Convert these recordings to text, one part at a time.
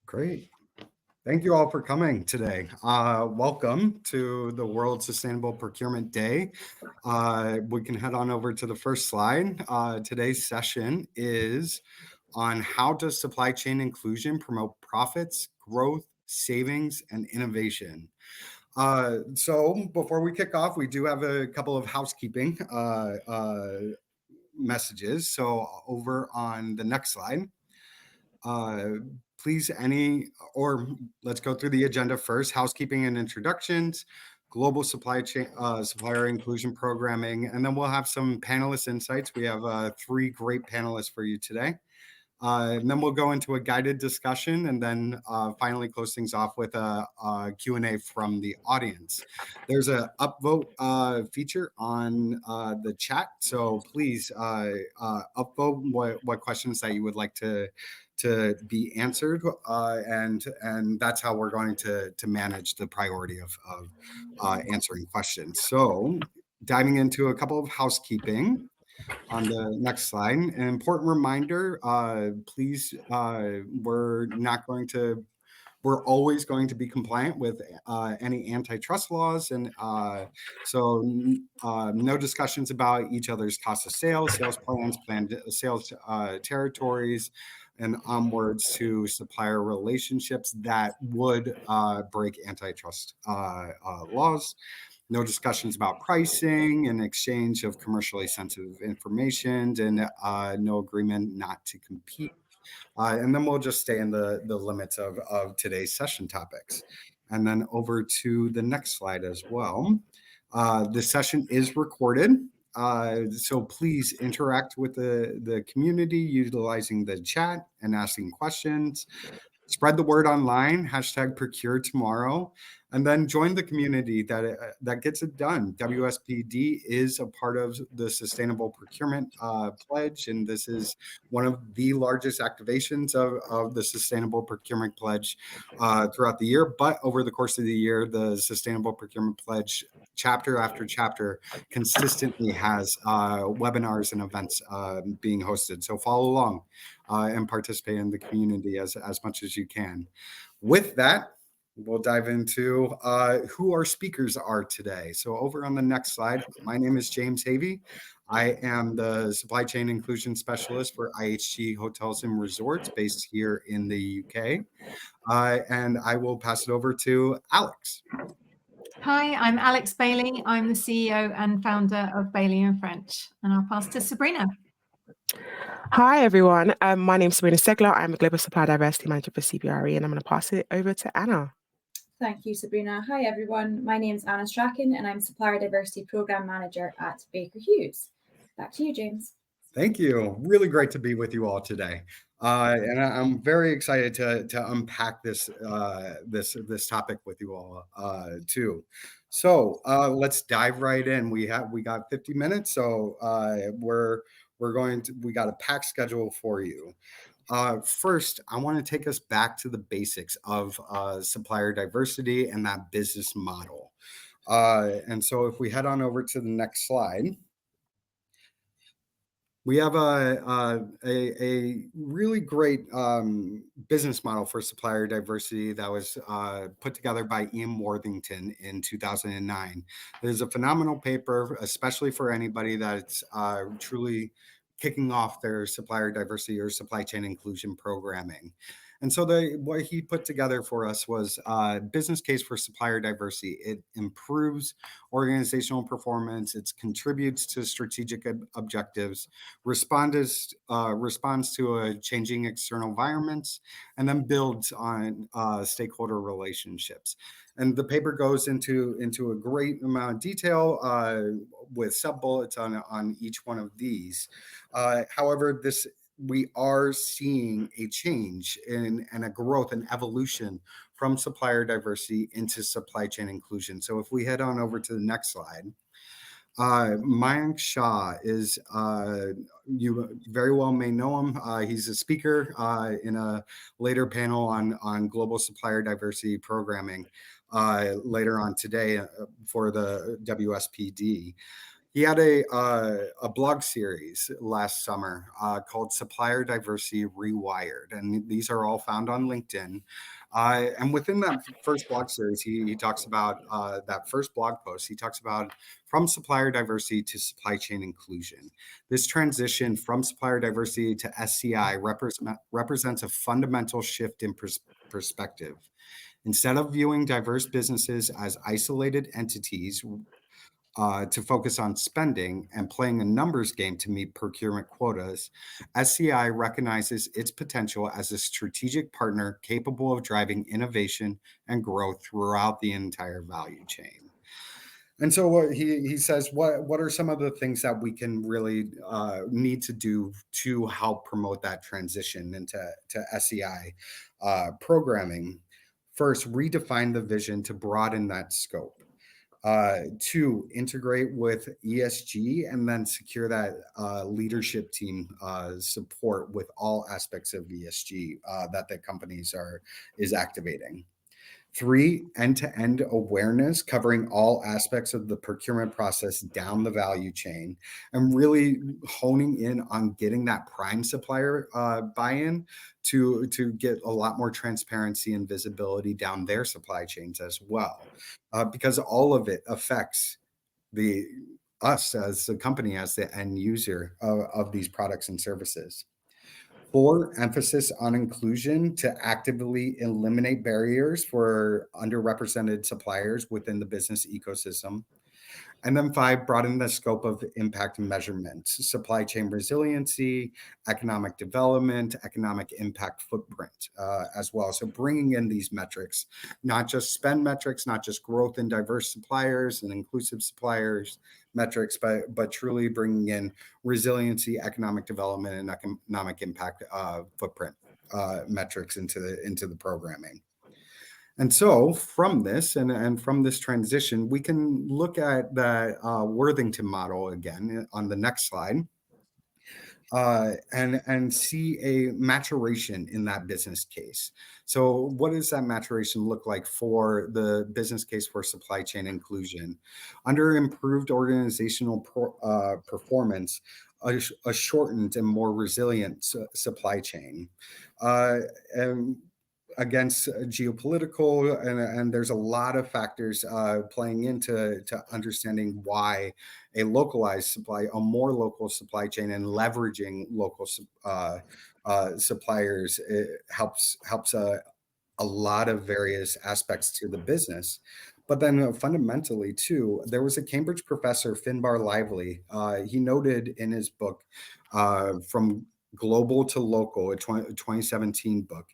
Great. Thank you all for coming today. Welcome to the World Sustainable Procurement Day. We can head on over to the first slide. Today's session is on how does supply chain inclusion promote profits, growth, savings, and innovation. So before we kick off, we do have a couple of housekeeping messages. So over on the next slide. Please let's go through the agenda first. Housekeeping and introductions, global supply chain, supplier inclusion programming, and then we'll have some panelist insights. We have 3 great panelists for you today. And then we'll go into a guided discussion and then finally close things off with a Q&A from the audience. There's a upvote feature on the chat, so please upvote what questions that you would like to be answered, and that's how we're going to manage the priority of answering questions. So diving into a couple of housekeeping. On the next slide, an important reminder, please, we're always going to be compliant with any antitrust laws, and so no discussions about each other's cost of sales plans, planned sales territories, and onwards to supplier relationships that would break antitrust laws. No discussions about pricing and exchange of commercially sensitive information, and no agreement not to compete. And then we'll just stay in the limits of today's session topics. And then over to the next slide as well. This session is recorded. So please interact with the community utilizing the chat and asking questions. Spread the word online, #ProcureTomorrow, and then join the community that gets it done. WSPD is a part of the Sustainable Procurement Pledge, and this is one of the largest activations of the Sustainable Procurement Pledge throughout the year. But over the course of the year, the Sustainable Procurement Pledge, chapter after chapter, consistently has webinars and events being hosted. So follow along and participate in the community as much as you can. With that, we'll dive into who our speakers are today. So over on the next slide, my name is James Havey. I am the Supply Chain Inclusion Specialist for IHG Hotels and Resorts based here in the UK. And I will pass it over to Alex. Hi, I'm Alex Bailey. I'm the CEO and founder of Bailey & French, and I'll pass to Sabrina. Hi, everyone. My name is Sabrina Segler. I'm a Global Supplier Diversity Manager for CBRE, and I'm going to pass it over to Anna. Thank you, Sabrina. Hi, everyone. My name is Anna Strachan, and I'm Supplier Diversity Program Manager at Baker Hughes. Back to you, James. Thank you. Really great to be with you all today. And I'm very excited to unpack this topic with you all too. So let's dive right in. We got 50 minutes, so we got a packed schedule for you. First, I want to take us back to the basics of supplier diversity and that business model. And so if we head on over to the next slide. We have a really great business model for supplier diversity that was put together by Ian Worthington in 2009. It is a phenomenal paper, especially for anybody that's truly kicking off their supplier diversity or supply chain inclusion programming. And so what he put together for us was a business case for supplier diversity. It improves organizational performance. It contributes to strategic objectives, responds to a changing external environments, and then builds on stakeholder relationships. And the paper goes into a great amount of detail with sub-bullets on each one of these. However, we are seeing a change and a growth and evolution from supplier diversity into supply chain inclusion. So if we head on over to the next slide, Mayank Shah is, you very well may know him. He's a speaker in a later panel on global supplier diversity programming later on today for the WSPD. He had a blog series last summer called Supplier Diversity Rewired, and these are all found on LinkedIn. And within that first blog series, he talks about that first blog post. He talks about from supplier diversity to supply chain inclusion. This transition from supplier diversity to SCI represents a fundamental shift in perspective. Instead of viewing diverse businesses as isolated entities, to focus on spending and playing a numbers game to meet procurement quotas, SCI recognizes its potential as a strategic partner capable of driving innovation and growth throughout the entire value chain. And so what he says, what are some of the things that we can really need to do to help promote that transition into SCI programming? First, redefine the vision to broaden that scope. Two, integrate with ESG and then secure that leadership team support with all aspects of ESG that the companies is activating. Three, end-to-end awareness covering all aspects of the procurement process down the value chain and really honing in on getting that prime supplier buy-in to get a lot more transparency and visibility down their supply chains as well, because all of it affects us as a company, as the end user of these products and services. Four, emphasis on inclusion to actively eliminate barriers for underrepresented suppliers within the business ecosystem. And then five, broaden the scope of impact measurements, supply chain resiliency, economic development, economic impact footprint as well. So bringing in these metrics, not just spend metrics, not just growth in diverse suppliers and inclusive suppliers metrics, but truly bringing in resiliency, economic development, and economic impact footprint metrics into the programming. And so from this and from this transition, we can look at that Worthington model again on the next slide and see a maturation in that business case. So what does that maturation look like for the business case for supply chain inclusion? Under improved organizational performance, a shortened and more resilient supply chain. And against geopolitical, and there's a lot of factors playing into understanding why a more local supply chain and leveraging local suppliers helps a lot of various aspects to the business. But then fundamentally too, there was a Cambridge professor, Finbar Lively. He noted in his book, From Global to Local, a 2017 book,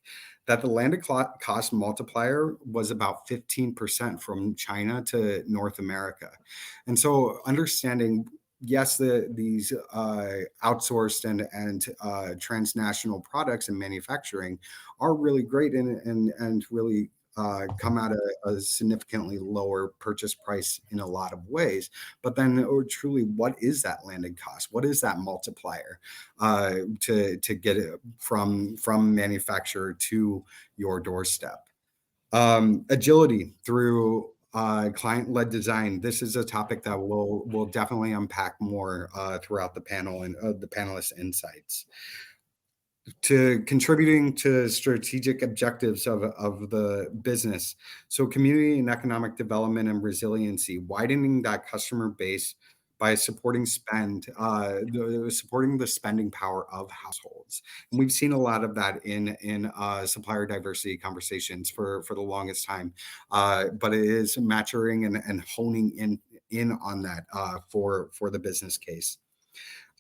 that the landed cost multiplier was about 15% from China to North America. And so understanding, yes, these outsourced and transnational products and manufacturing are really great and really come at a significantly lower purchase price in a lot of ways. But then truly, what is that landed cost? What is that multiplier to get it from manufacturer to your doorstep? Agility through client-led design. This is a topic that we'll definitely unpack more throughout the panel and the panelists' insights. To contributing to strategic objectives of the business. So community and economic development and resiliency, widening that customer base by supporting supporting the spending power of households. And we've seen a lot of that in supplier diversity conversations for the longest time, but it is maturing and honing in on that for the business case.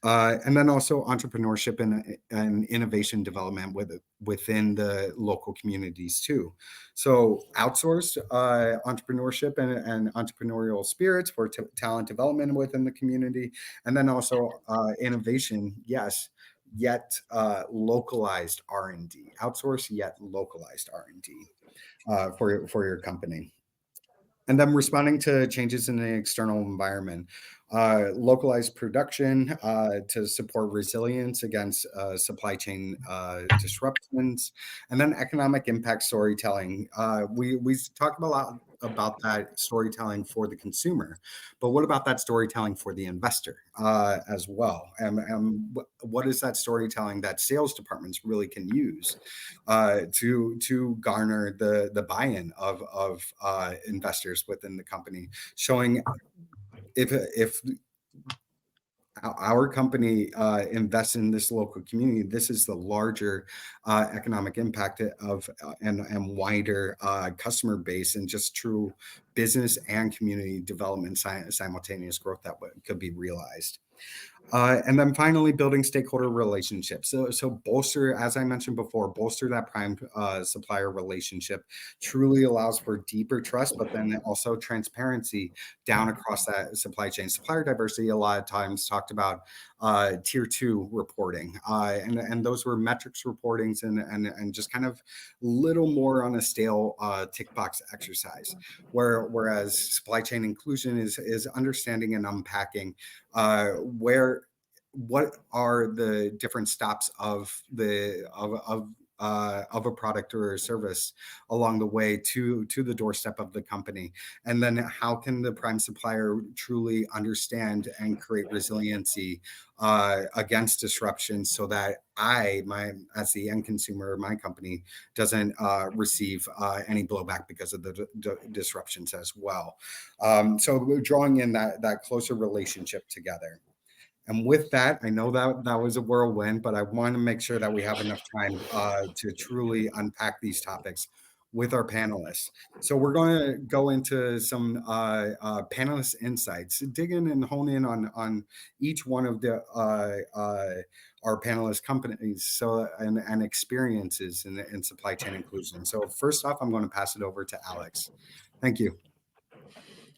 And then also entrepreneurship and innovation development within the local communities too. So outsourced entrepreneurship and entrepreneurial spirits for talent development within the community. And then also innovation, yes, yet localized R&D. Outsourced yet localized R&D for your company. And then responding to changes in the external environment, localized production to support resilience against supply chain disruptions, and then economic impact storytelling. We talk about that storytelling for the consumer, but what about that storytelling for the investor as well? And what is that storytelling that sales departments really can use to garner the buy-in of investors within the company, showing if our company invests in this local community, this is the larger economic impact of and wider customer base, and just true business and community development, simultaneous growth that could be realized. And then finally, building stakeholder relationships. So bolster, as I mentioned before, bolster that prime supplier relationship truly allows for deeper trust, but then also transparency down across that supply chain. Supplier diversity a lot of times talked about tier 2 reporting, and those were metrics reportings and just kind of little more on a stale tick box exercise. Whereas supply chain inclusion is understanding and unpacking what are the different stops of a product or a service along the way to the doorstep of the company, and then how can the prime supplier truly understand and create resiliency against disruption, so that as the end consumer, my company doesn't receive any blowback because of the disruptions as well. So we're drawing in that closer relationship together. And with that, I know that was a whirlwind, but I want to make sure that we have enough time to truly unpack these topics with our panelists. So we're going to go into some panelist insights, dig in and hone in on each one of our panelist companies and experiences in supply chain inclusion. So first off, I'm going to pass it over to Alex. Thank you.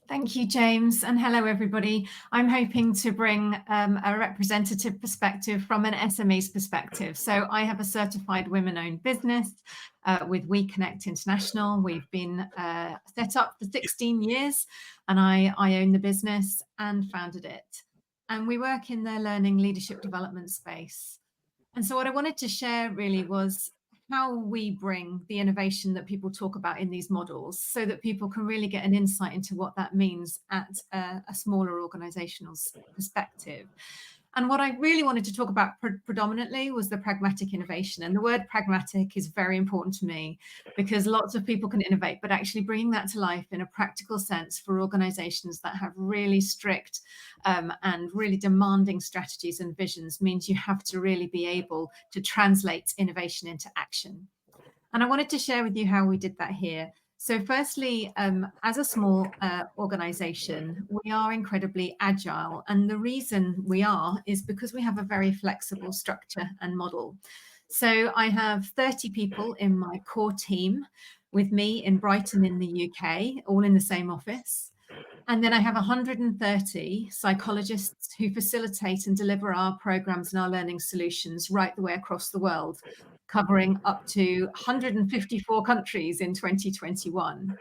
Thank you, James, and hello, everybody. I'm hoping to bring a representative perspective from an SME's perspective. So I have a certified women-owned business with We Connect International. We've been set up for 16 years, and I own the business and founded it. And we work in the learning leadership development space. And so what I wanted to share really was how we bring the innovation that people talk about in these models, so that people can really get an insight into what that means at a smaller organizational perspective. And what I really wanted to talk about predominantly was the pragmatic innovation. And the word pragmatic is very important to me, because lots of people can innovate, but actually bringing that to life in a practical sense for organizations that have really strict and really demanding strategies and visions means you have to really be able to translate innovation into action. And I wanted to share with you how we did that here. So firstly, as a small organization, we are incredibly agile. And the reason we are is because we have a very flexible structure and model. So I have 30 people in my core team with me in Brighton in the UK, all in the same office. And then I have 130 psychologists who facilitate and deliver our programs and our learning solutions right the way across the world, covering up to 154 countries in 2021.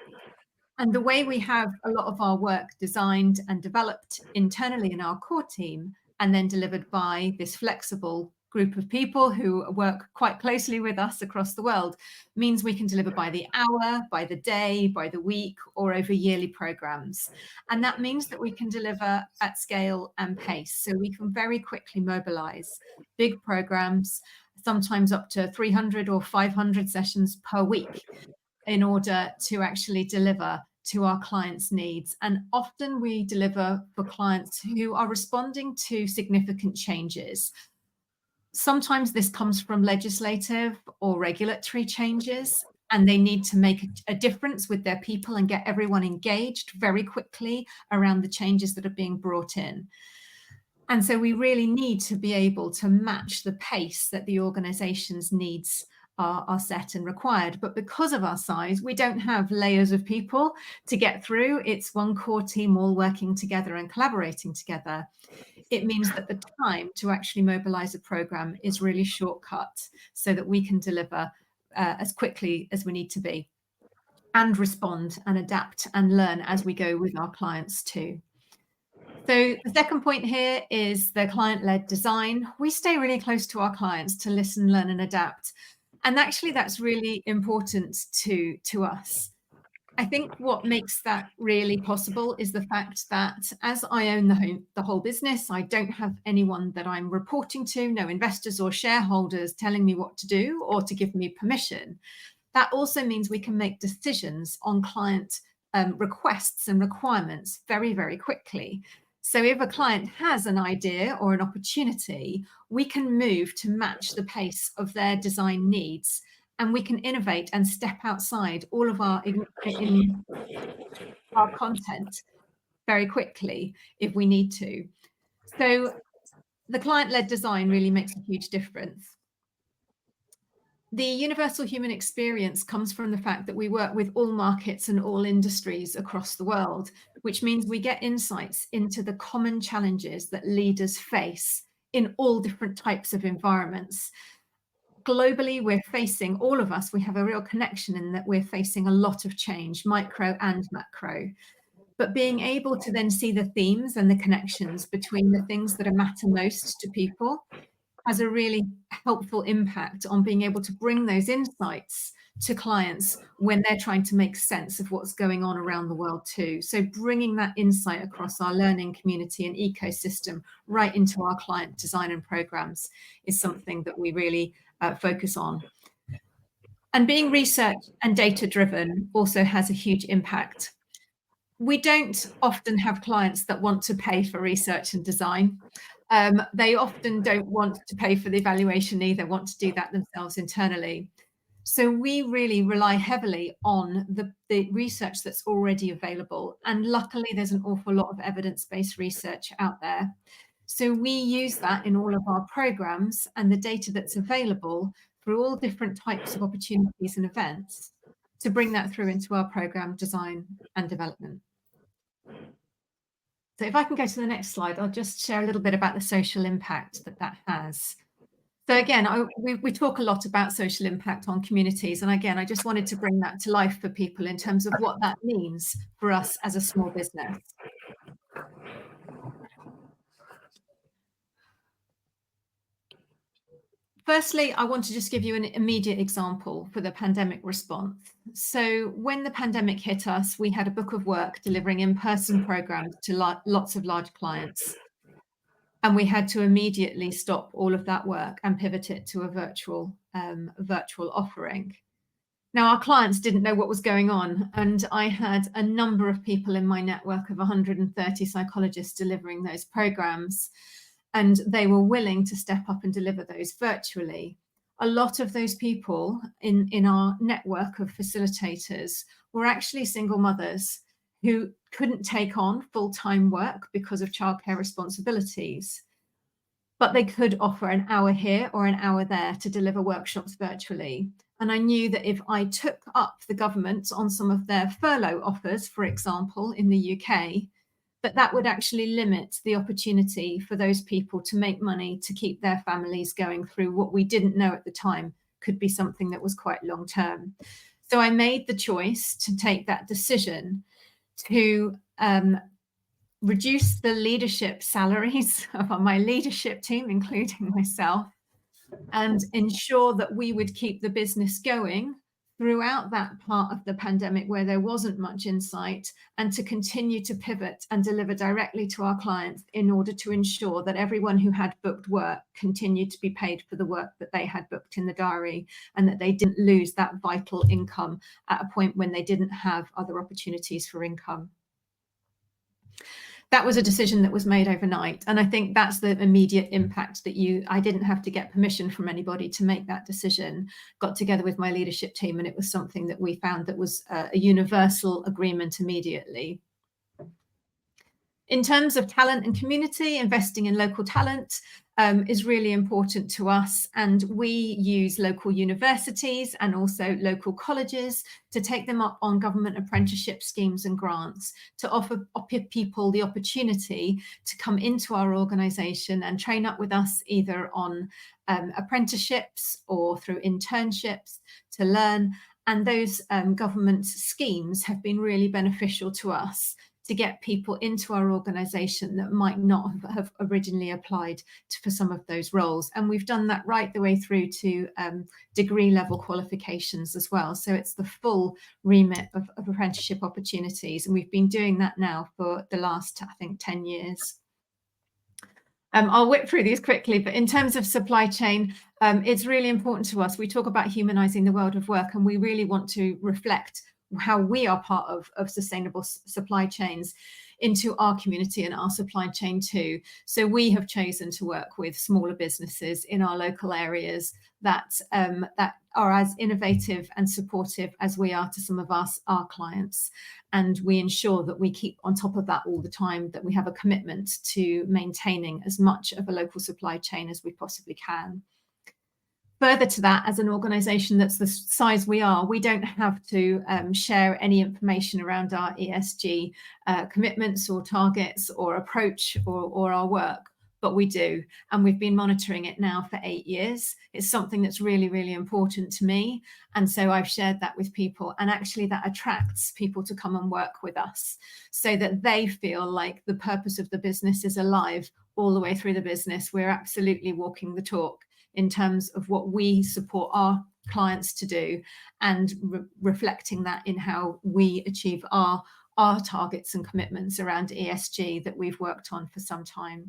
And the way we have a lot of our work designed and developed internally in our core team, and then delivered by this flexible group of people who work quite closely with us across the world, means we can deliver by the hour, by the day, by the week, or over yearly programs. And that means that we can deliver at scale and pace. So we can very quickly mobilize big programs, sometimes up to 300 or 500 sessions per week, in order to actually deliver to our clients' needs. And often we deliver for clients who are responding to significant changes. Sometimes this comes from legislative or regulatory changes, and they need to make a difference with their people and get everyone engaged very quickly around the changes that are being brought in. And so we really need to be able to match the pace that the organization's needs are set and required. But because of our size, we don't have layers of people to get through. It's one core team all working together and collaborating together. It means that the time to actually mobilize a program is really shortcut, so that we can deliver as quickly as we need to be, and respond and adapt and learn as we go with our clients too. So the second point here is the client-led design. We stay really close to our clients to listen, learn, and adapt. And actually, that's really important to us. I think what makes that really possible is the fact that as I own the whole business, I don't have anyone that I'm reporting to, no investors or shareholders telling me what to do or to give me permission. That also means we can make decisions on client requests and requirements very, very quickly. So if a client has an idea or an opportunity, we can move to match the pace of their design needs, and we can innovate and step outside all of our content very quickly if we need to. So the client-led design really makes a huge difference. The universal human experience comes from the fact that we work with all markets and all industries across the world, which means we get insights into the common challenges that leaders face in all different types of environments. Globally, we're facing, all of us, we have a real connection in that we're facing a lot of change, micro and macro. But being able to then see the themes and the connections between the things that matter most to people has a really helpful impact on being able to bring those insights to clients when they're trying to make sense of what's going on around the world too. So bringing that insight across our learning community and ecosystem right into our client design and programs is something that we really focus on. And being research and data driven also has a huge impact. We don't often have clients that want to pay for research and design. They often don't want to pay for the evaluation either, want to do that themselves internally. So we really rely heavily on the research that's already available. And luckily, there's an awful lot of evidence-based research out there. So we use that in all of our programs and the data that's available through all different types of opportunities and events to bring that through into our program design and development. So if I can go to the next slide, I'll just share a little bit about the social impact that has. So again, we talk a lot about social impact on communities. And again, I just wanted to bring that to life for people in terms of what that means for us as a small business. Firstly, I want to just give you an immediate example for the pandemic response. So when the pandemic hit us, we had a book of work delivering in-person programs to lots of large clients. And we had to immediately stop all of that work and pivot it to a virtual offering. Now, our clients didn't know what was going on, and I had a number of people in my network of 130 psychologists delivering those programs, and they were willing to step up and deliver those virtually. A lot of those people in our network of facilitators were actually single mothers who couldn't take on full-time work because of childcare responsibilities, but they could offer an hour here or an hour there to deliver workshops virtually. And I knew that if I took up the government on some of their furlough offers, for example, in the UK, that would actually limit the opportunity for those people to make money to keep their families going through what we didn't know at the time could be something that was quite long term. So I made the choice to take that decision to reduce the leadership salaries of my leadership team, including myself, and ensure that we would keep the business going throughout that part of the pandemic where there wasn't much insight, and to continue to pivot and deliver directly to our clients in order to ensure that everyone who had booked work continued to be paid for the work that they had booked in the diary, and that they didn't lose that vital income at a point when they didn't have other opportunities for income. That was a decision that was made overnight. And I think that's the immediate impact that I didn't have to get permission from anybody to make that decision. Got together with my leadership team, and it was something that we found that was a universal agreement immediately. In terms of talent and community, investing in local talent is really important to us. And we use local universities and also local colleges to take them up on government apprenticeship schemes and grants to offer people the opportunity to come into our organisation and train up with us either on apprenticeships or through internships to learn. And those government schemes have been really beneficial to us to get people into our organisation that might not have originally applied for some of those roles. And we've done that right the way through to degree level qualifications as well. So it's the full remit of apprenticeship opportunities. And we've been doing that now for the last, I think, 10 years. I'll whip through these quickly, but in terms of supply chain, it's really important to us. We talk about humanising the world of work, and we really want to reflect how we are part of sustainable supply chains into our community and our supply chain too. So we have chosen to work with smaller businesses in our local areas that are as innovative and supportive as we are to some of our clients. And we ensure that we keep on top of that all the time, that we have a commitment to maintaining as much of a local supply chain as we possibly can. Further to that, as an organisation that's the size we are, we don't have to share any information around our ESG commitments or targets or approach or our work, but we do. And we've been monitoring it now for 8 years. It's something that's really, really important to me. And so I've shared that with people, and actually that attracts people to come and work with us so that they feel like the purpose of the business is alive all the way through the business. We're absolutely walking the talk in terms of what we support our clients to do, and reflecting that in how we achieve our targets and commitments around ESG that we've worked on for some time.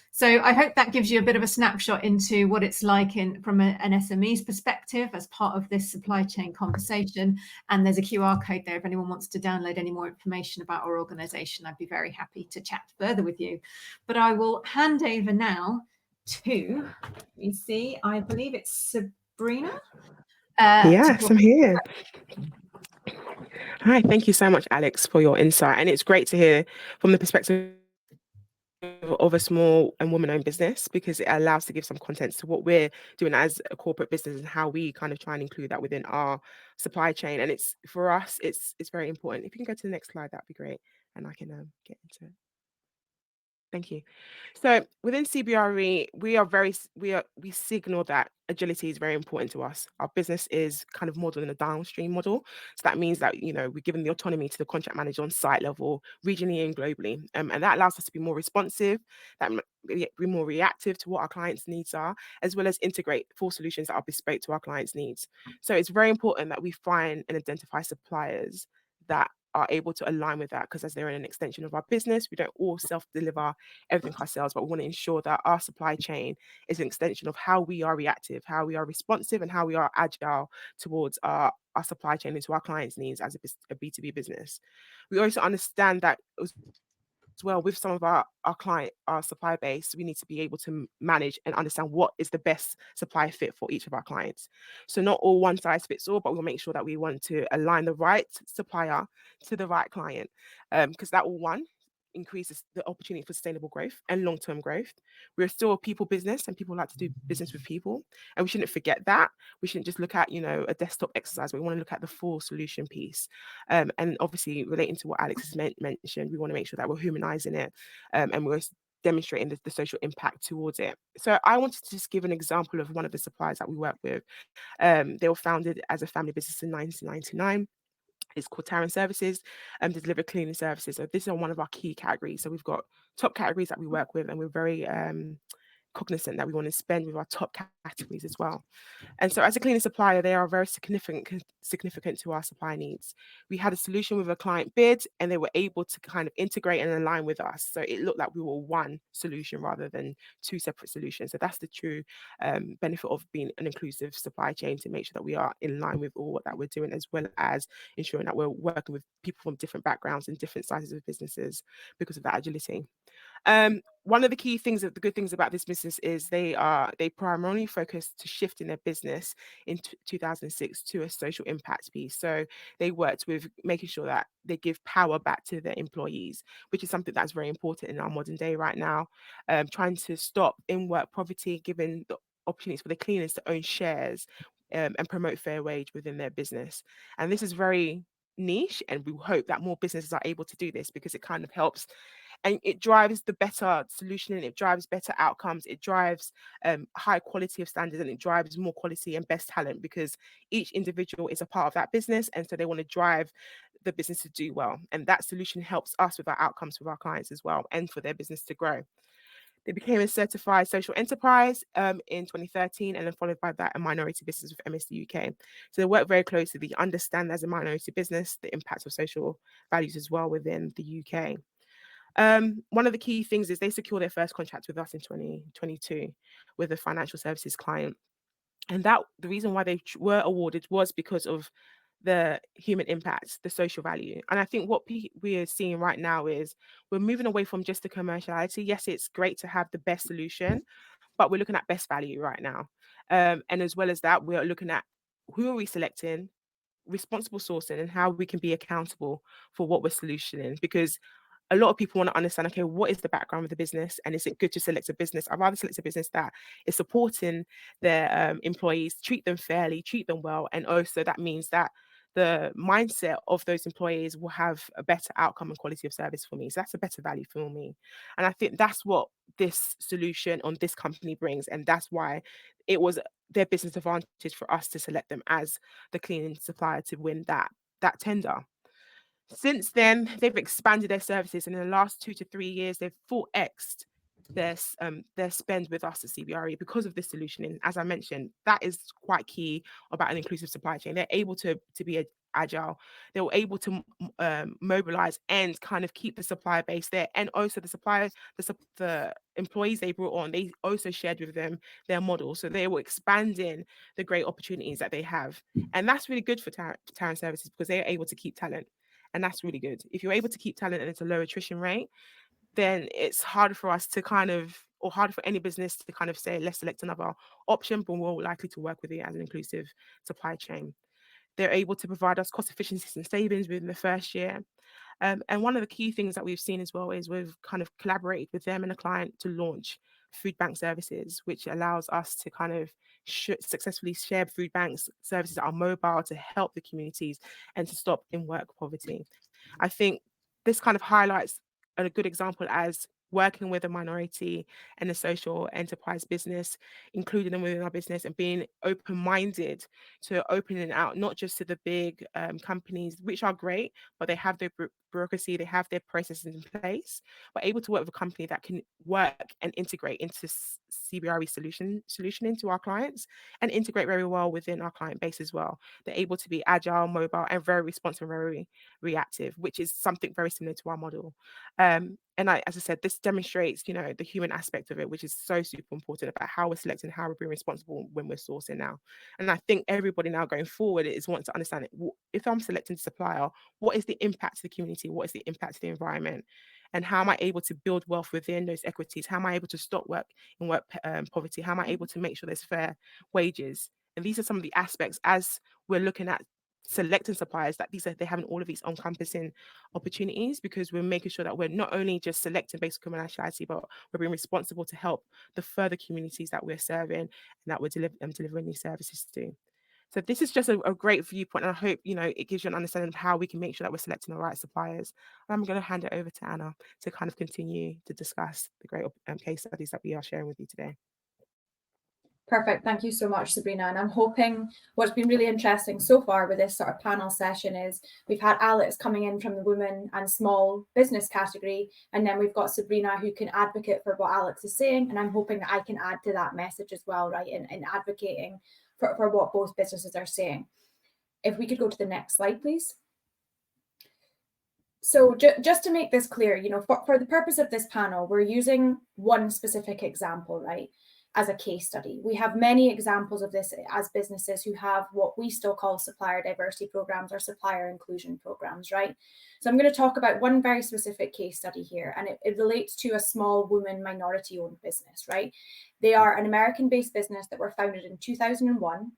So I hope that gives you a bit of a snapshot into what it's like from an SME's perspective as part of this supply chain conversation. And there's a QR code there if anyone wants to download any more information about our organisation. I'd be very happy to chat further with you. But I will hand over now to, let me see, I believe it's Sabrina. Yes, I'm here. Hi, thank you so much, Alex, for your insight. And it's great to hear from the perspective of a small and woman-owned business, because it allows to give some context to what we're doing as a corporate business and how we kind of try and include that within our supply chain. And it's, for us, it's very important. If you can go to the next slide, that'd be great, and I can get into it. Thank you. So within CBRE, we signal that agility is very important to us. Our business is kind of modeled in a downstream model. So that means that, you know, we're giving the autonomy to the contract manager on site level, regionally and globally. And that allows us to be more responsive, that be more reactive to what our clients' needs are, as well as integrate full solutions that are bespoke to our clients' needs. So it's very important that we find and identify suppliers that are able to align with that, because as they're an extension of our business, we don't all self-deliver everything ourselves, but we want to ensure that our supply chain is an extension of how we are reactive, how we are responsive, and how we are agile towards our supply chain and to our clients' needs as a B2B business. We also understand that as well, with some of our supply base, we need to be able to manage and understand what is the best supply fit for each of our clients. So not all one size fits all, but we'll make sure that we want to align the right supplier to the right client, because that will, one, increases the opportunity for sustainable growth and long-term growth. We're still a people business, and people like to do business with people, and we shouldn't forget that. We shouldn't just look at, you know, a desktop exercise. We want to look at the full solution piece, and obviously relating to what Alex has mentioned, we want to make sure that we're humanizing it, and we're demonstrating the social impact towards it. So I wanted to just give an example of one of the suppliers that we work with. They were founded as a family business in 1999. It's called Taryn Services, and they deliver cleaning services. So this is one of our key categories. So we've got top categories that we work with, and we're very cognizant that we want to spend with our top categories as well. And so as a cleaning supplier, they are very significant to our supply needs. We had a solution with a client bid, and they were able to kind of integrate and align with us. So it looked like we were one solution rather than two separate solutions. So that's the true benefit of being an inclusive supply chain, to make sure that we are in line with all that we're doing, as well as ensuring that we're working with people from different backgrounds and different sizes of businesses because of that agility. One of the key things, the good things about this business is they primarily focus to shifting their business in 2006 to a social impact piece. So they worked with making sure that they give power back to their employees, which is something that's very important in our modern day right now. Trying to stop in-work poverty, giving the opportunities for the cleaners to own shares, and promote fair wage within their business. And this is very niche, and we hope that more businesses are able to do this, because it kind of helps, and it drives the better solution, and it drives better outcomes, it drives high quality of standards, and it drives more quality and best talent, because each individual is a part of that business, and so they want to drive the business to do well. And that solution helps us with our outcomes with our clients as well, and for their business to grow. They became a certified social enterprise in 2013, and then followed by that a minority business with MSD UK. So they work very closely. They understand as a minority business the impact of social values as well within the UK. One of the key things is they secured their first contract with us in 2022 with a financial services client. And that the reason why they were awarded was because of the human impact, the social value. And I think what we are seeing right now is we're moving away from just the commerciality. Yes, it's great to have the best solution, but we're looking at best value right now. And as well as that, we're looking at who are we selecting, responsible sourcing, and how we can be accountable for what we're solutioning. Because a lot of people want to understand, okay, what is the background of the business, and is it good to select a business? I'd rather select a business that is supporting their employees, treat them fairly, treat them well, and also that means that the mindset of those employees will have a better outcome and quality of service for me. So that's a better value for me. And I think that's what this solution on this company brings, and that's why it was their business advantage for us to select them as the cleaning supplier to win that tender. Since then, they've expanded their services, and in the last 2 to 3 years, they've 4x'd their spend with us at CBRE because of this solution. And as I mentioned, that is quite key about an inclusive supply chain. They're able to be agile. They were able to mobilize and kind of keep the supplier base there, and also the employees they brought on, they also shared with them their model, so they were expanding the great opportunities that they have. And that's really good for Talent Services, because they are able to keep talent. And that's really good. If you're able to keep talent and it's a low attrition rate, then it's harder for us to or harder for any business to kind of say, let's select another option, but we're likely to work with it as an inclusive supply chain. They're able to provide us cost efficiencies and savings within the first year. And one of the key things that we've seen as well is we've kind of collaborated with them and a client to launch food bank services, which allows us to kind of successfully share food banks services that are mobile to help the communities and to stop in-work poverty. I think this kind of highlights a good example as working with a minority and a social enterprise business, including them within our business, and being open-minded to opening out not just to the big companies, which are great, but they have their bureaucracy, they have their processes in place, but able to work with a company that can work and integrate into CBRE solution into our clients, and integrate very well within our client base as well. They're able to be agile, mobile, and very responsive, very reactive, which is something very similar to our model. And as I said, this demonstrates, the human aspect of it, which is so super important about how we're selecting, how we're being responsible when we're sourcing now. And I think everybody now going forward is wanting to understand it. If I'm selecting a supplier, what is the impact to the community? What is the impact to the environment? And how am I able to build wealth within those equities? How am I able to stop work poverty? How am I able to make sure there's fair wages? And these are some of the aspects as we're looking at selecting suppliers, that they're having all of these encompassing opportunities, because we're making sure that we're not only just selecting based on commerciality, but we're being responsible to help the further communities that we're serving and that we're delivering these services to. So this is just a great viewpoint, and I hope it gives you an understanding of how we can make sure that we're selecting the right suppliers. And I'm going to hand it over to Anna to kind of continue to discuss the great case studies that we are sharing with you today. Perfect. Thank you so much, Sabrina. And I'm hoping what's been really interesting so far with this sort of panel session is we've had Alex coming in from the women and small business category, and then we've got Sabrina who can advocate for what Alex is saying. And I'm hoping that I can add to that message as well, right, in advocating for what both businesses are saying. If we could go to the next slide, please. So just to make this clear, for the purpose of this panel, we're using one specific example, right, as a case study. We have many examples of this as businesses who have what we still call supplier diversity programs or supplier inclusion programs, right? So I'm going to talk about one very specific case study here, and it relates to a small woman minority-owned business, right? They are an American-based business that were founded in 2001,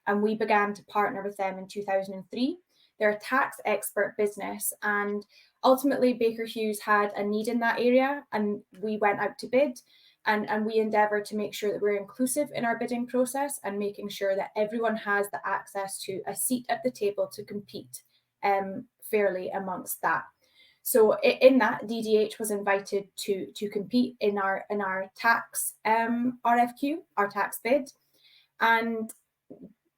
and we began to partner with them in 2003. They're a tax expert business, and ultimately Baker Hughes had a need in that area, and we went out to bid. And we endeavour to make sure that we're inclusive in our bidding process and making sure that everyone has the access to a seat at the table to compete fairly amongst that. So in that, DDH was invited to compete in our tax RFQ, our tax bid. And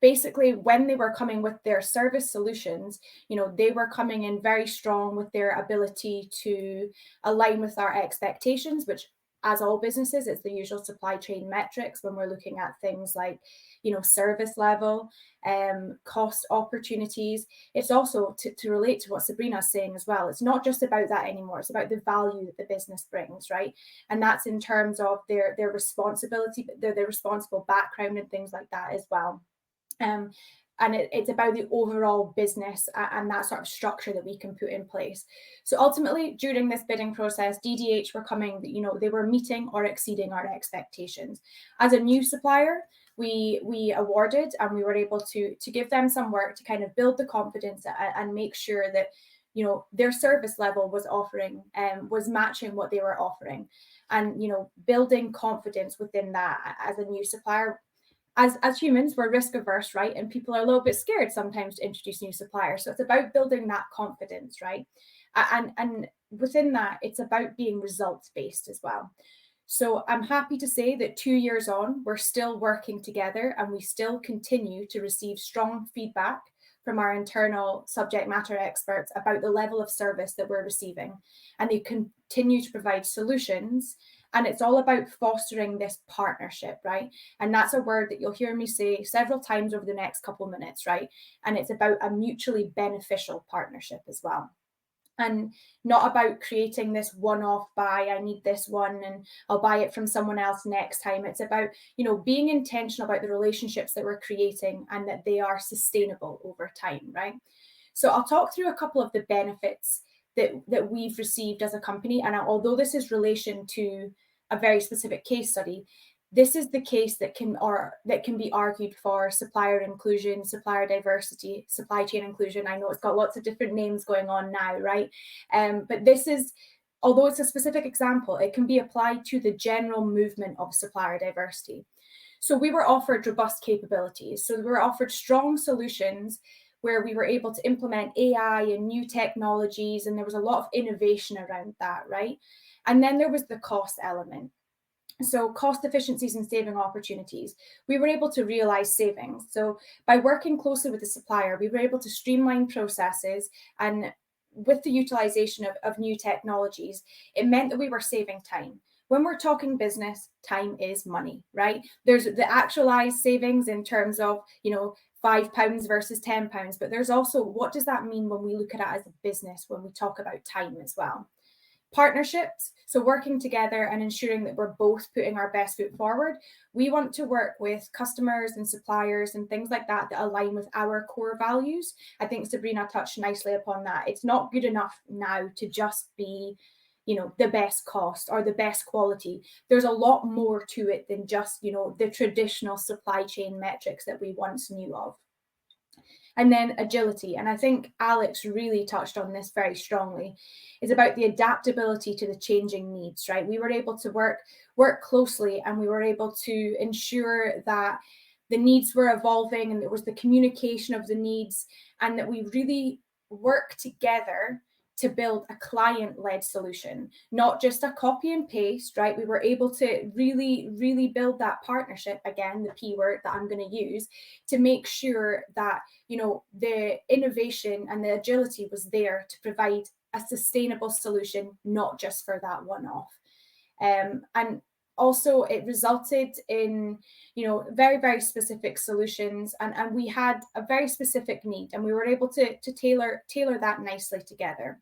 basically when they were coming with their service solutions, you know, they were coming in very strong with their ability to align with our expectations, which, as all businesses, it's the usual supply chain metrics when we're looking at things like, you know, service level, cost opportunities. It's also to relate to what Sabrina's saying as well. It's not just about that anymore. It's about the value that the business brings, right? And that's in terms of their responsibility, their responsible background and things like that as well. And it's about the overall business and that sort of structure that we can put in place. So ultimately, during this bidding process, DDH were coming, you know, they were meeting or exceeding our expectations. As a new supplier, we awarded, and we were able to give them some work to kind of build the confidence and make sure that, you know, their service level was matching what they were offering, and, you know, building confidence within that as a new supplier. As humans, we're risk averse, right? And people are a little bit scared sometimes to introduce new suppliers. So it's about building that confidence, right? And within that, it's about being results based as well. So I'm happy to say that 2 years on, we're still working together, and we still continue to receive strong feedback from our internal subject matter experts about the level of service that we're receiving. And they continue to provide solutions. And it's all about fostering this partnership, right? And that's a word that you'll hear me say several times over the next couple of minutes, right? And it's about a mutually beneficial partnership as well. And not about creating this one-off buy, I need this one and I'll buy it from someone else next time. It's about, you know, being intentional about the relationships that we're creating and that they are sustainable over time, right? So I'll talk through a couple of the benefits that we've received as a company. And although this is relation to a very specific case study, this is the case that can be argued for supplier inclusion, supplier diversity, supply chain inclusion. I know it's got lots of different names going on now, right? But this is, although it's a specific example, it can be applied to the general movement of supplier diversity. So we were offered robust capabilities. So we were offered strong solutions where we were able to implement AI and new technologies, and there was a lot of innovation around that, right? And then there was the cost element. So cost efficiencies and saving opportunities. We were able to realize savings. So by working closely with the supplier, we were able to streamline processes, and with the utilization of new technologies, it meant that we were saving time. When we're talking business, time is money, right? There's the actualized savings in terms of, you know, £5 versus £10, but there's also, what does that mean when we look at it as a business, when we talk about time as well? Partnerships, so working together and ensuring that we're both putting our best foot forward. We want to work with customers and suppliers and things like that that align with our core values. I think Sabrina touched nicely upon that. It's not good enough now to just be, you know, the best cost or the best quality. There's a lot more to it than just, you know, the traditional supply chain metrics that we once knew of. And then agility, and I think Alex really touched on this very strongly, is about the adaptability to the changing needs, right? We were able to work closely, and we were able to ensure that the needs were evolving and there was the communication of the needs, and that we really work together to build a client-led solution, not just a copy and paste, right? We were able to really, really build that partnership, again, the P word that I'm going to use, to make sure that, you know, the innovation and the agility was there to provide a sustainable solution, not just for that one-off. And also it resulted in, you know, very, very specific solutions, and we had a very specific need, and we were able to tailor that nicely together.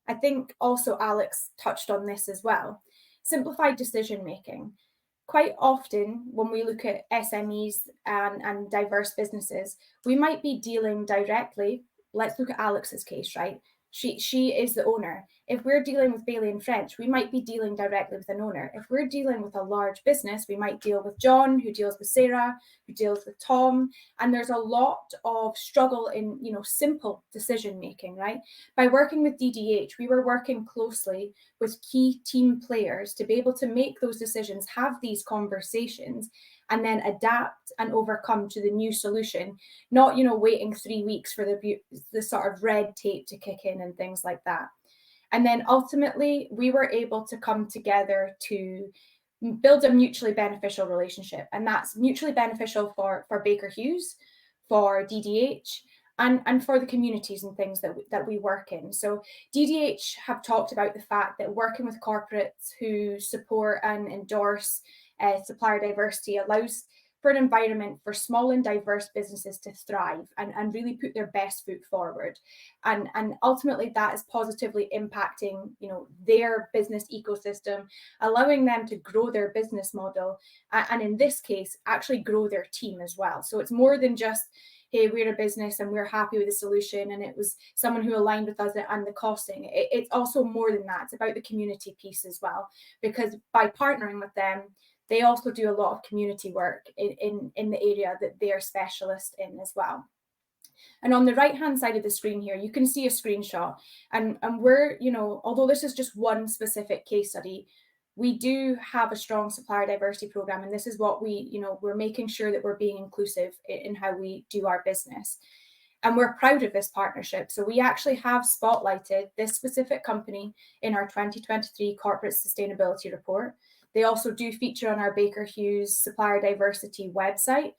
I think also Alex touched on this as well. Simplified decision making. Quite often when we look at SMEs and diverse businesses, we might be dealing directly. Let's look at Alex's case, right? She is the owner. If we're dealing with Bailey and French, we might be dealing directly with an owner. If we're dealing with a large business, we might deal with John, who deals with Sarah, who deals with Tom. And there's a lot of struggle in, you know, simple decision making, right? By working with DDH, we were working closely with key team players to be able to make those decisions, have these conversations, and then adapt and overcome to the new solution, not, you know, waiting 3 weeks for the sort of red tape to kick in and things like that. And then ultimately, we were able to come together to builds a mutually beneficial relationship. And that's mutually beneficial for Baker Hughes, for DDH, and for the communities and things that we work in. So DDH have talked about the fact that working with corporates who support and endorse supplier diversity allows for an environment for small and diverse businesses to thrive and really put their best foot forward. And ultimately that is positively impacting, their business ecosystem, allowing them to grow their business model, and in this case, actually grow their team as well. So it's more than just, hey, we're a business and we're happy with the solution and it was someone who aligned with us and the costing. It's also more than that. It's about the community piece as well, because by partnering with them, they also do a lot of community work in the area that they're specialist in as well. And on the right-hand side of the screen here, you can see a screenshot. And we're, although this is just one specific case study, we do have a strong supplier diversity program. And this is what we're making sure that we're being inclusive in how we do our business. And we're proud of this partnership. So we actually have spotlighted this specific company in our 2023 Corporate Sustainability Report. They also do feature on our Baker Hughes supplier diversity website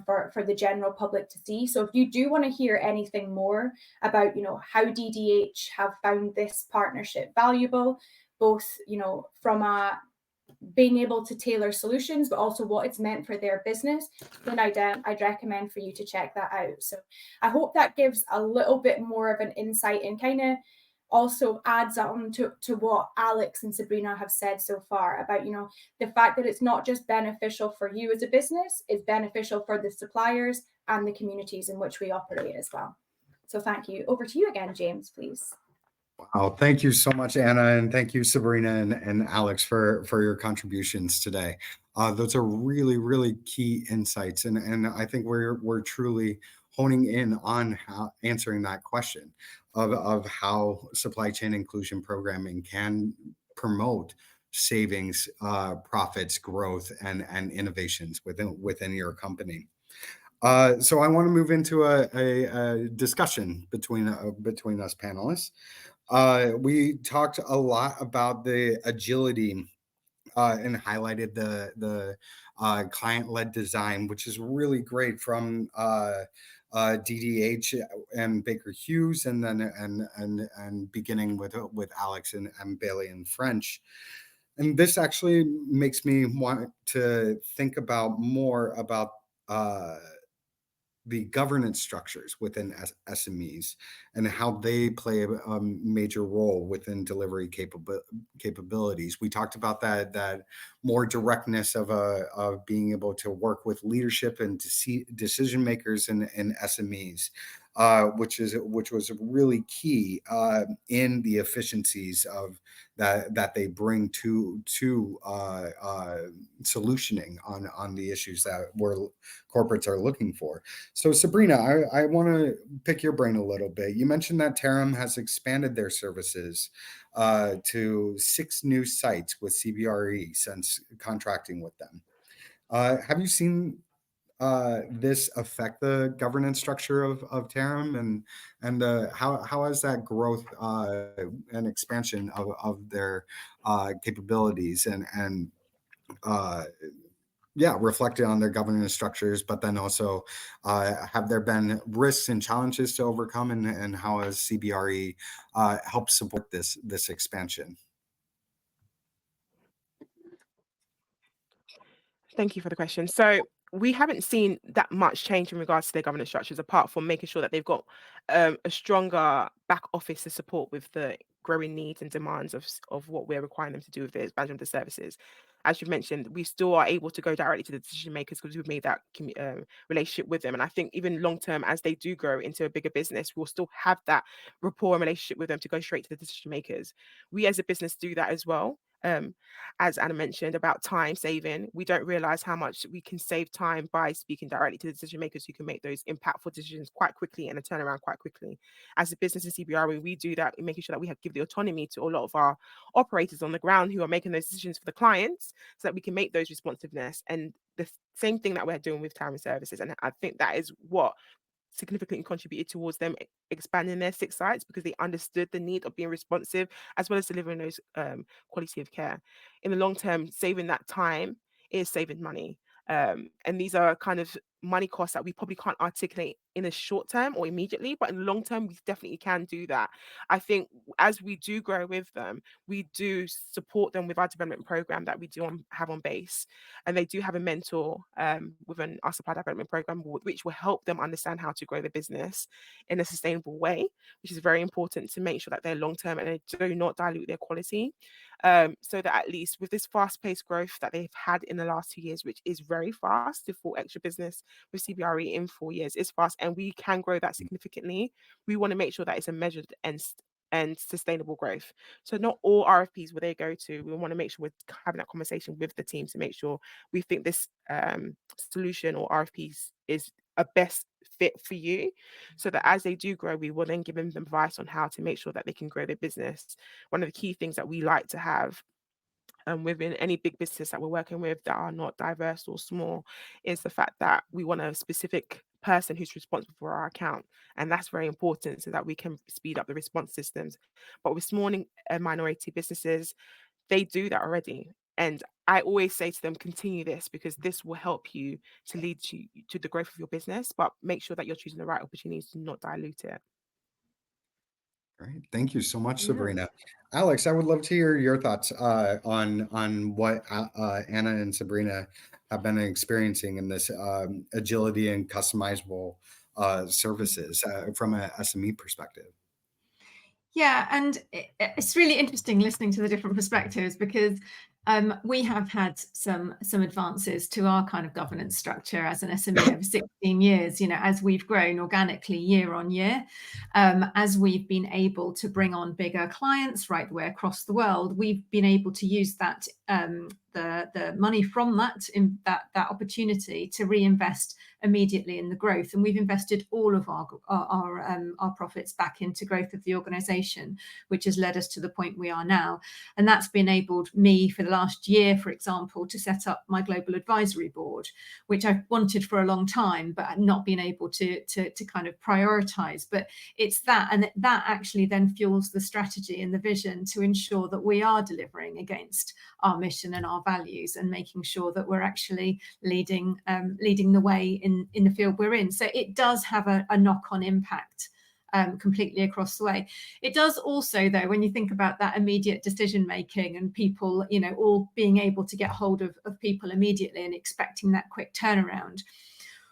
for the general public to see. So if you do want to hear anything more about, how DDH have found this partnership valuable, both, from being able to tailor solutions, but also what it's meant for their business, then I'd recommend for you to check that out. So I hope that gives a little bit more of an insight and kind of also adds on to what Alex and Sabrina have said so far about, the fact that it's not just beneficial for you as a business, it's beneficial for the suppliers and the communities in which we operate as well. So thank you. Over to you again, James, please. Wow, thank you so much, Anna, and thank you, Sabrina and Alex, for your contributions today. Those are really, really key insights, and I think we're truly honing in on answering that question of how supply chain inclusion programming can promote savings, profits, growth, and innovations within your company. So I want to move into a discussion between us panelists. We talked a lot about the agility and highlighted the client-led design, which is really great from DDH and Baker Hughes, and then and beginning with Alex and Bailey and French. And this actually makes me want to think about more about the governance structures within SMEs and how they play a major role within delivery capabilities. We talked about that more directness of being able to work with leadership and decision makers in SMEs, which was really key in the efficiencies of that they bring to solutioning on the issues that corporates are looking for. So Sabrina, I want to pick your brain a little bit. You mentioned that Tarim has expanded their services to 6 new sites with CBRE since contracting with them. Have you seen this affect the governance structure of Tarim, and how has that growth and expansion of their capabilities and reflected on their governance structures, but then also have there been risks and challenges to overcome, and how has CBRE helped support this expansion? Thank you for the question. So we haven't seen that much change in regards to their governance structures, apart from making sure that they've got a stronger back office to support with the growing needs and demands of what we're requiring them to do with the expansion of the services. As you've mentioned, we still are able to go directly to the decision makers because we've made that relationship with them. And I think even long term, as they do grow into a bigger business, we'll still have that rapport and relationship with them to go straight to the decision makers. We as a business do that as well. As Anna mentioned about time saving, we don't realize how much we can save time by speaking directly to the decision makers who can make those impactful decisions quite quickly and a turnaround quite quickly. As a business in CBRE, we do that in making sure that we give the autonomy to a lot of our operators on the ground who are making those decisions for the clients, so that we can make those responsiveness. And the same thing that we're doing with Tarim services. And I think that is what significantly contributed towards them expanding their 6 sites, because they understood the need of being responsive as well as delivering those quality of care. In the long term, saving that time is saving money. And these are kind of money costs that we probably can't articulate in a short term or immediately, but in the long term, we definitely can do that. I think as we do grow with them, we do support them with our development program that we do have on base. And they do have a mentor within our supply development program, which will help them understand how to grow their business in a sustainable way, which is very important to make sure that they're long term and they do not dilute their quality. So that at least with this fast-paced growth that they've had in the last 2 years, which is very fast, to full extra business with CBRE in 4 years is fast, and we can grow that significantly. We want to make sure that it's a measured and sustainable growth. So not all RFPs will they go to. We want to make sure we're having that conversation with the team to make sure we think this solution or RFPs is a best fit for you, so that as they do grow, we will then give them advice on how to make sure that they can grow their business. One of the key things that we like to have within any big business that we're working with that are not diverse or small is the fact that we want a specific person who's responsible for our account, and that's very important so that we can speed up the response systems. But with small and minority businesses, they do that already. And I always say to them, continue this, because this will help you to lead to the growth of your business, but make sure that you're choosing the right opportunities to not dilute it. Great. Thank you so much, Yeah. Sabrina. Alex, I would love to hear your thoughts on what Anna and Sabrina have been experiencing in this agility and customizable services from a SME perspective. Yeah, and it's really interesting listening to the different perspectives, because we have had some advances to our kind of governance structure as an SME over 16 years, as we've grown organically year on year, as we've been able to bring on bigger clients right the way across the world. We've been able to use that the money from that opportunity to reinvest immediately in the growth, and we've invested all of our profits back into growth of the organization, which has led us to the point we are now. And that's enabled me for the last year, for example, to set up my global advisory board, which I've wanted for a long time but not been able to kind of prioritize. But it's that, and that actually then fuels the strategy and the vision to ensure that we are delivering against our mission and our values, and making sure that we're actually leading the way in the field we're in. So it does have a knock-on impact completely across the way. It does also, though, when you think about that immediate decision making and people, all being able to get hold of people immediately and expecting that quick turnaround.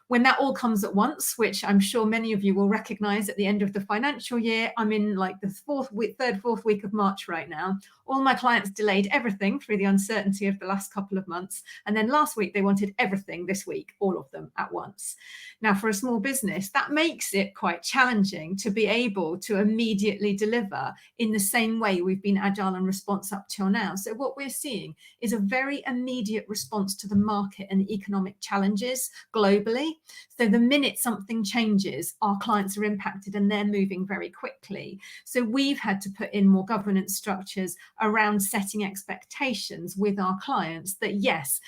When that all comes at once, which I'm sure many of you will recognize at the end of the financial year, I'm in like the fourth week of March right now. All my clients delayed everything through the uncertainty of the last couple of months. And then last week, they wanted everything this week, all of them at once. Now, for a small business, that makes it quite challenging to be able to immediately deliver in the same way we've been agile and response up till now. So what we're seeing is a very immediate response to the market and the economic challenges globally. So the minute something changes, our clients are impacted and they're moving very quickly. So we've had to put in more governance structures around setting expectations with our clients that, yes,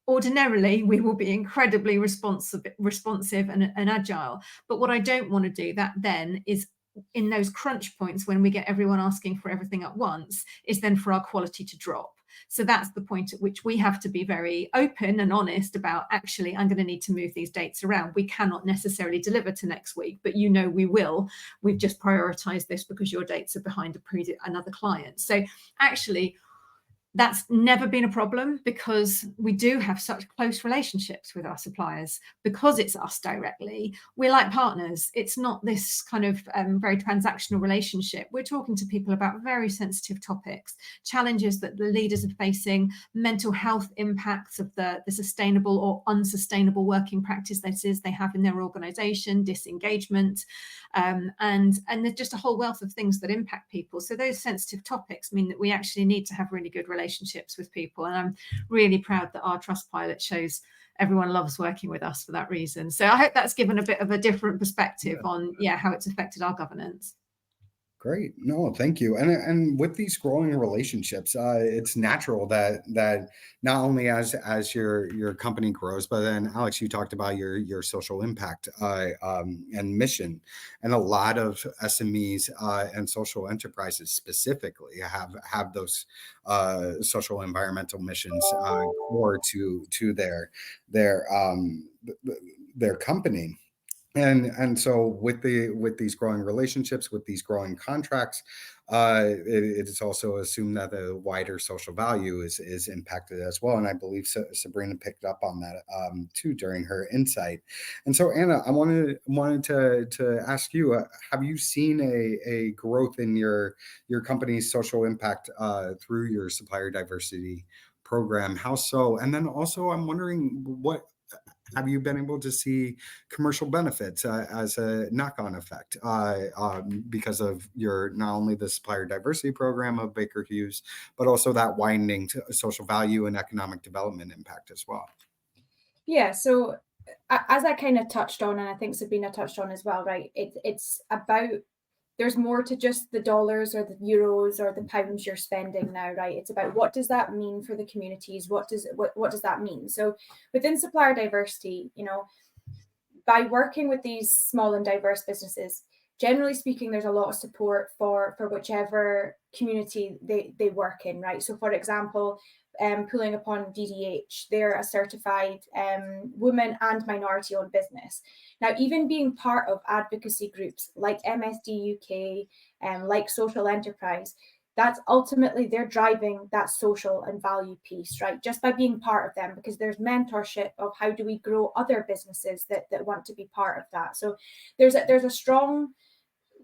ordinarily we will be incredibly responsive and agile. But what I don't want to do that then is, in those crunch points when we get everyone asking for everything at once, is then for our quality to drop. So that's the point at which we have to be very open and honest about, actually, I'm going to need to move these dates around. We cannot necessarily deliver to next week, but we will. We've just prioritized this because your dates are behind another client. So actually, that's never been a problem, because we do have such close relationships with our suppliers. Because it's us directly, we're like partners. It's not this kind of very transactional relationship. We're talking to people about very sensitive topics, challenges that the leaders are facing, mental health impacts of the sustainable or unsustainable working practices they have in their organization, disengagement, and there's just a whole wealth of things that impact people. So those sensitive topics mean that we actually need to have really good relationships with people. And I'm really proud that our Trustpilot shows everyone loves working with us for that reason. So I hope that's given a bit of a different perspective on how it's affected our governance. Great. No, thank you. And with these growing relationships, it's natural that not only as your company grows, but then Alex, you talked about your social impact and mission, and a lot of SMEs and social enterprises specifically have those social environmental missions core to their company. And so with these growing relationships, with these growing contracts, it is also assumed that the wider social value is impacted as well. And I believe Sabrina picked up on that too during her insight. And so Anna, I wanted to ask you, have you seen a growth in your company's social impact through your supplier diversity program? How so? And then also I'm wondering, what have you been able to see commercial benefits as a knock-on effect because of your not only the supplier diversity program of Baker Hughes, but also that widening social value and economic development impact as well? Yeah, so as I kind of touched on, and I think Sabrina touched on as well, right? It's about, there's more to just the dollars or the euros or the pounds you're spending now, right? It's about, what does that mean for the communities? What does that mean? So within supplier diversity, by working with these small and diverse businesses, generally speaking, there's a lot of support for whichever community they work in, right? So for example, pulling upon DDH, they're a certified women and minority owned business. Now, even being part of advocacy groups like MSD UK, like Social Enterprise, that's ultimately, they're driving that social and value piece, right? Just by being part of them, because there's mentorship of how do we grow other businesses that want to be part of that. So there's a strong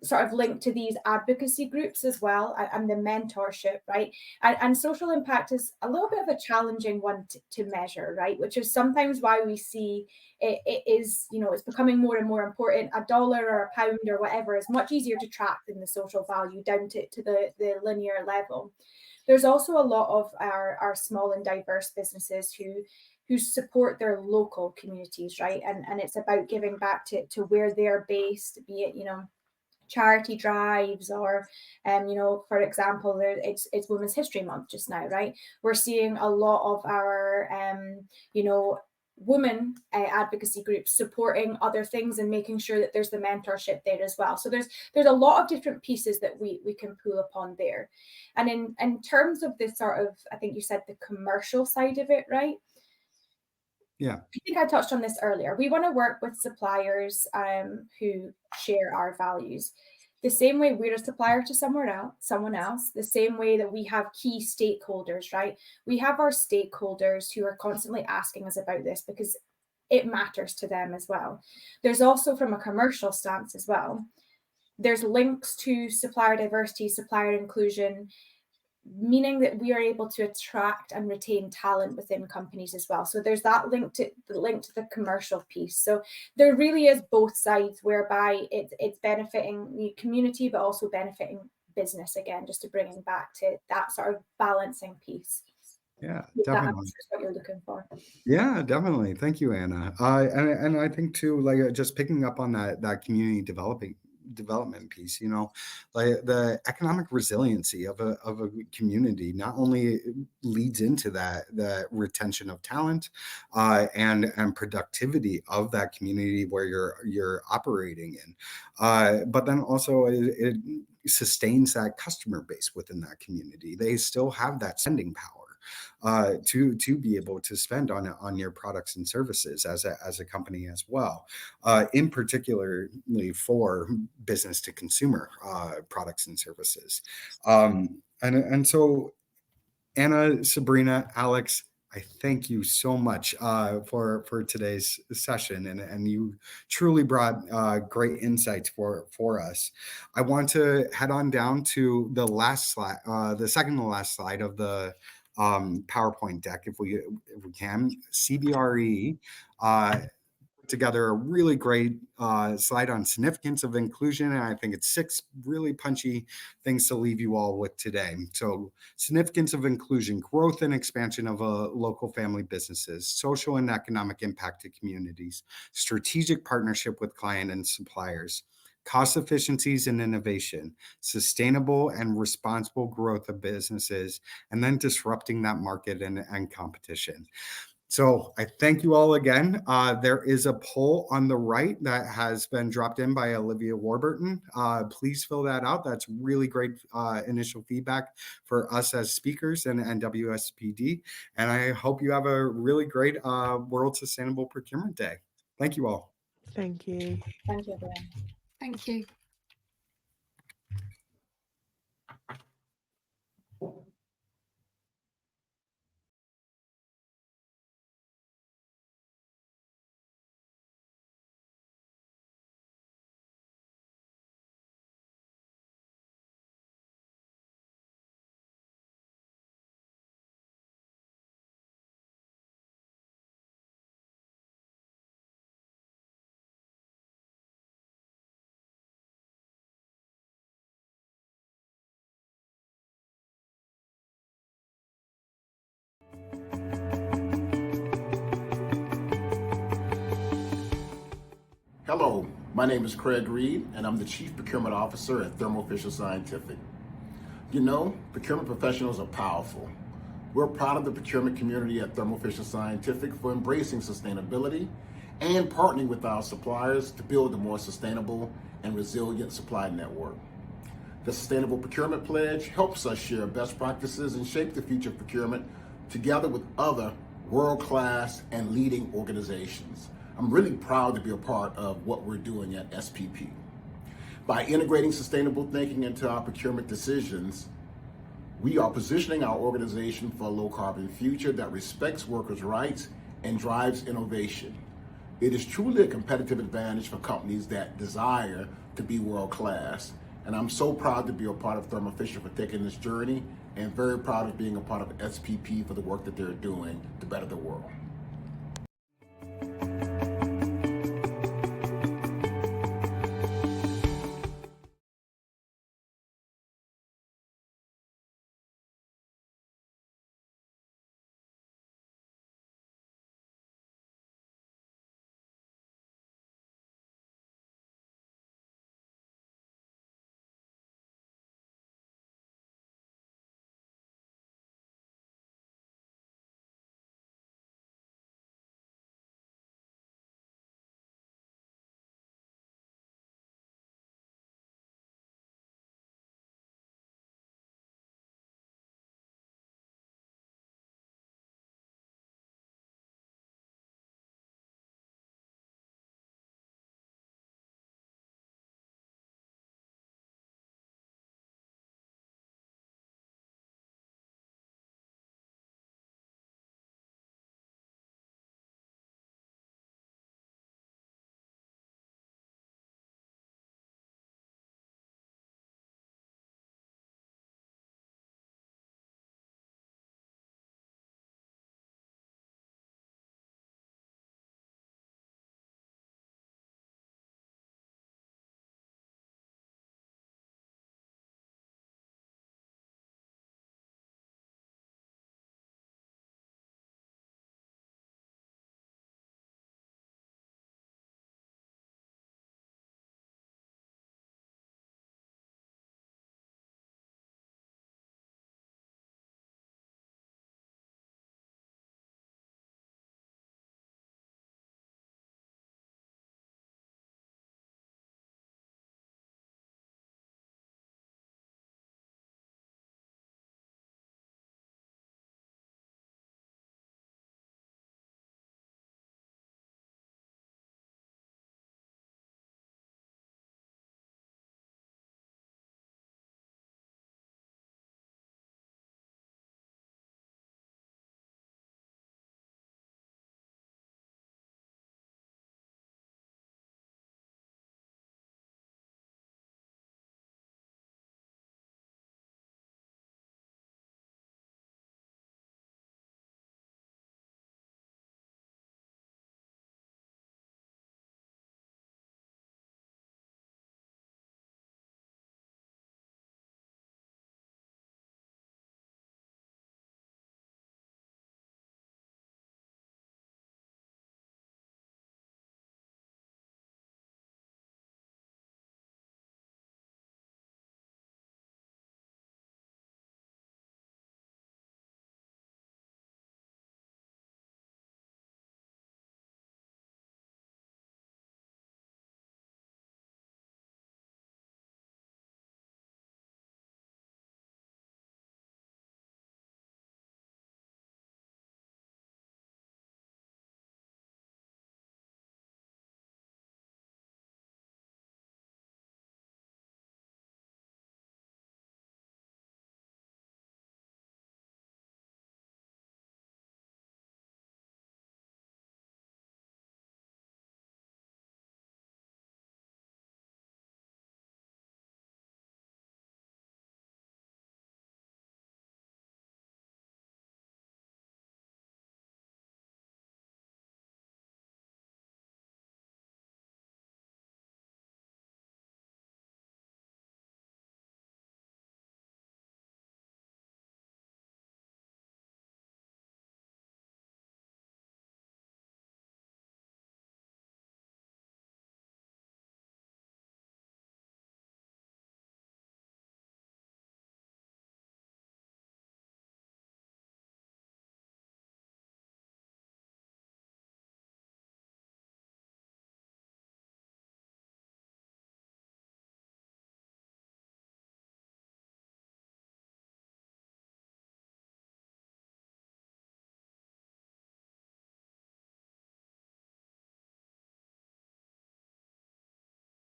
sort of link to these advocacy groups as well, and the mentorship, right? And social impact is a little bit of a challenging one to measure, right? Which is sometimes why we see it is, it's becoming more and more important. A dollar or a pound or whatever is much easier to track than the social value down to the linear level. There's also a lot of our small and diverse businesses who support their local communities, right? And it's about giving back to where they're based, be it, charity drives, or for example, it's Women's History Month just now, right? We're seeing a lot of our women advocacy groups supporting other things and making sure that there's the mentorship there as well. So there's a lot of different pieces that we can pull upon there. And in terms of this sort of, I think you said the commercial side of it, right? Yeah, I think I touched on this earlier. We want to work with suppliers who share our values. The same way we're a supplier to someone else, the same way that we have key stakeholders, right? We have our stakeholders who are constantly asking us about this because it matters to them as well. There's also, from a commercial stance as well, there's links to supplier diversity, supplier inclusion, meaning that we are able to attract and retain talent within companies as well. So there's that link to the commercial piece. So there really is both sides, whereby it's benefiting the community, but also benefiting business, again, just to bringing back to that sort of balancing piece. yeah, If that definitely. answers what you're looking for. Yeah, definitely. Thank you, Anna. And I think too, like just picking up on that community development piece, like the economic resiliency of a community not only leads into the retention of talent and productivity of that community where you're operating in, but then also it sustains that customer base within that community. They still have that spending power to be able to spend on your products and services as a company as well, in particularly for business to consumer products and services. And so Anna, Sabrina, Alex, I thank you so much for today's session, and you truly brought great insights for us. I want to head on down to the last slide, the second to last slide of the PowerPoint deck, if we can. CBRE put together a really great slide on significance of inclusion, and I think it's 6 really punchy things to leave you all with today. So significance of inclusion: growth and expansion of local family businesses, social and economic impact to communities, strategic partnership with client and suppliers, cost efficiencies and innovation, sustainable and responsible growth of businesses, and then disrupting that market and competition. So I thank you all again. There is a poll on the right that has been dropped in by Olivia Warburton. Please fill that out. That's really great initial feedback for us as speakers and WSPD. And I hope you have a really great World Sustainable Procurement Day. Thank you all. Thank you. Thank you, everyone. Thank you. Hello, my name is Craig Reed, and I'm the Chief Procurement Officer at Thermo Fisher Scientific. You know, procurement professionals are powerful. We're proud of the procurement community at Thermo Fisher Scientific for embracing sustainability and partnering with our suppliers to build a more sustainable and resilient supply network. The Sustainable Procurement Pledge helps us share best practices and shape the future of procurement together with other world-class and leading organizations. I'm really proud to be a part of what we're doing at SPP. By integrating sustainable thinking into our procurement decisions, we are positioning our organization for a low-carbon future that respects workers' rights and drives innovation. It is truly a competitive advantage for companies that desire to be world-class, and I'm so proud to be a part of Thermo Fisher for taking this journey, and very proud of being a part of SPP for the work that they're doing to better the world.